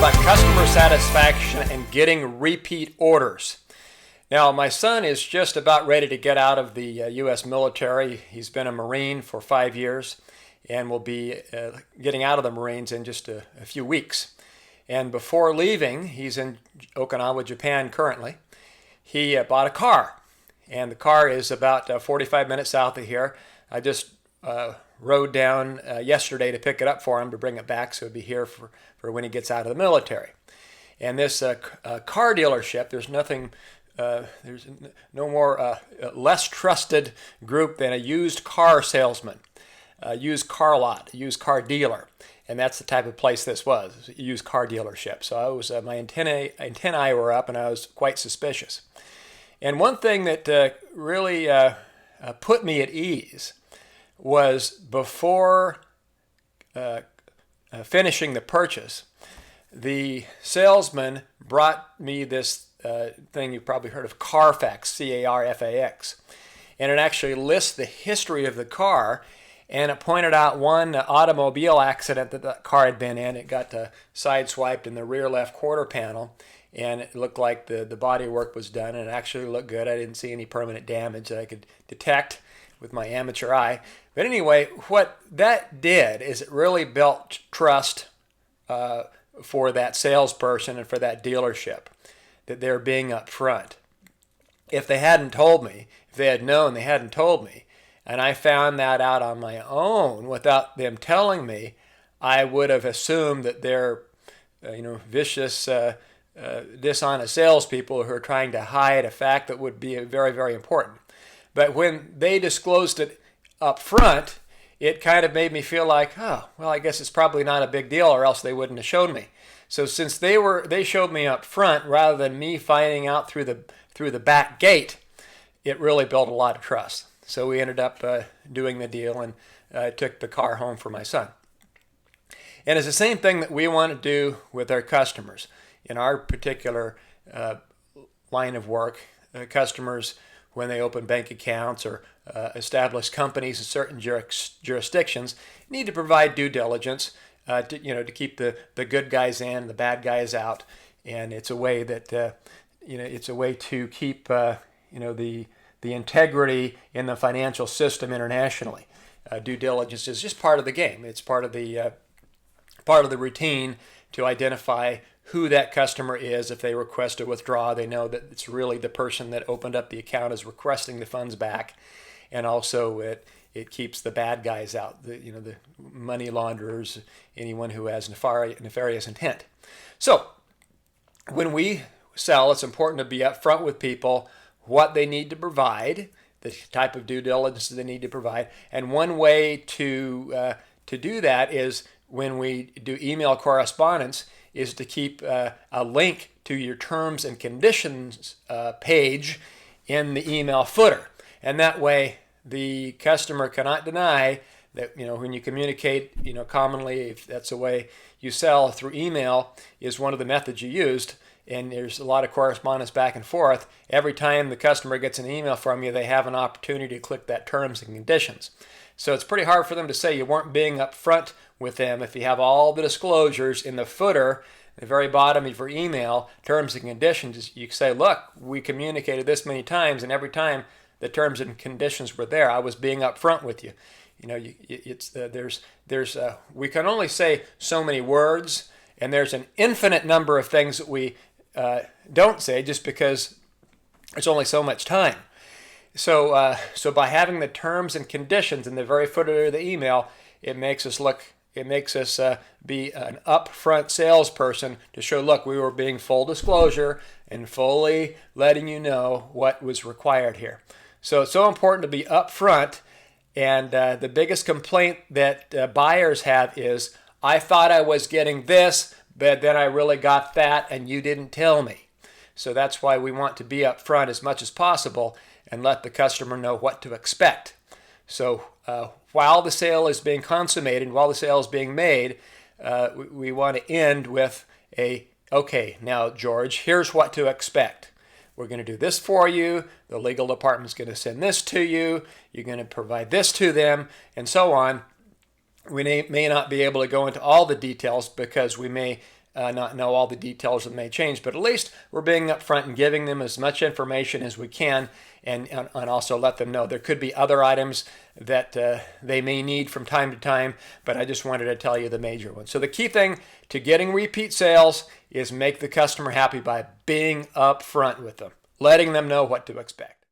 about customer satisfaction and getting repeat orders. Now, my son is just about ready to get out of the U.S. military. He's been a Marine for 5 years and will be getting out of the Marines in just a few weeks. And before leaving, he's in Okinawa, Japan currently, he bought a car. And the car is about 45 minutes south of here. I just rode down yesterday to pick it up for him to bring it back so it'll be here for when he gets out of the military. And this car dealership, there's no more less trusted group than a used car salesman, a used car lot, a used car dealer. And that's the type of place this was, a used car dealership. So I was my antennae were up and I was quite suspicious. And one thing that really put me at ease was before finishing the purchase, the salesman brought me this thing you've probably heard of, Carfax, C-A-R-F-A-X. And it actually lists the history of the car, and it pointed out one automobile accident that the car had been in. It got sideswiped in the rear left quarter panel, and it looked like the body work was done, and it actually looked good. I didn't see any permanent damage that I could detect with my amateur eye. But anyway, what that did is it really built trust for that salesperson and for that dealership, that they're being upfront. If they hadn't told me, if they had known, they hadn't told me, and I found that out on my own without them telling me, I would have assumed that they're vicious, dishonest salespeople who are trying to hide a fact that would be very, very important. But when they disclosed it up front, it kind of made me feel like, oh, well, I guess it's probably not a big deal, or else they wouldn't have shown me. So since they showed me up front rather than me finding out through the back gate, it really built a lot of trust. So we ended up doing the deal, and took the car home for my son. And it's the same thing that we want to do with our customers. In our particular line of work, customers, when they open bank accounts or establish companies in certain jurisdictions, need to provide due diligence to keep the good guys in, the bad guys out, and it's a way that it's a way to keep the integrity in the financial system internationally. Due diligence is just part of the game. It's part of the routine to identify who that customer is. If they request a withdrawal, they know that it's really the person that opened up the account is requesting the funds back, and also it keeps the bad guys out, the money launderers, anyone who has nefarious intent. So when we sell, it's important to be upfront with people what they need to provide, the type of due diligence they need to provide, and one way to do that is when we do email correspondence is to keep a link to your terms and conditions page in the email footer. And that way the customer cannot deny that, when you communicate, commonly, if that's the way you sell through email, is one of the methods you used, and there's a lot of correspondence back and forth. Every time the customer gets an email from you, they have an opportunity to click that terms and conditions. So it's pretty hard for them to say you weren't being upfront with them if you have all the disclosures in the footer, the very bottom of your email, terms and conditions. You say, look, we communicated this many times, and every time the terms and conditions were there, I was being upfront with you. We can only say so many words, and there's an infinite number of things that we don't say just because there's only so much time. So by having the terms and conditions in the very footer of the email, it makes us be an upfront salesperson to show, look, we were being full disclosure and fully letting you know what was required here. So it's so important to be upfront, and the biggest complaint that buyers have is, I thought I was getting this, but then I really got that, and you didn't tell me. So that's why we want to be upfront as much as possible and let the customer know what to expect. So while the sale is being consummated, while the sale is being made, we want to end with okay, now George, here's what to expect. We're going to do this for you. The legal department's going to send this to you. You're going to provide this to them, and so on. We may not be able to go into all the details because we may not know all the details that may change, but at least we're being upfront and giving them as much information as we can, and also let them know there could be other items that they may need from time to time, but I just wanted to tell you the major ones. So the key thing to getting repeat sales is make the customer happy by being upfront with them, letting them know what to expect.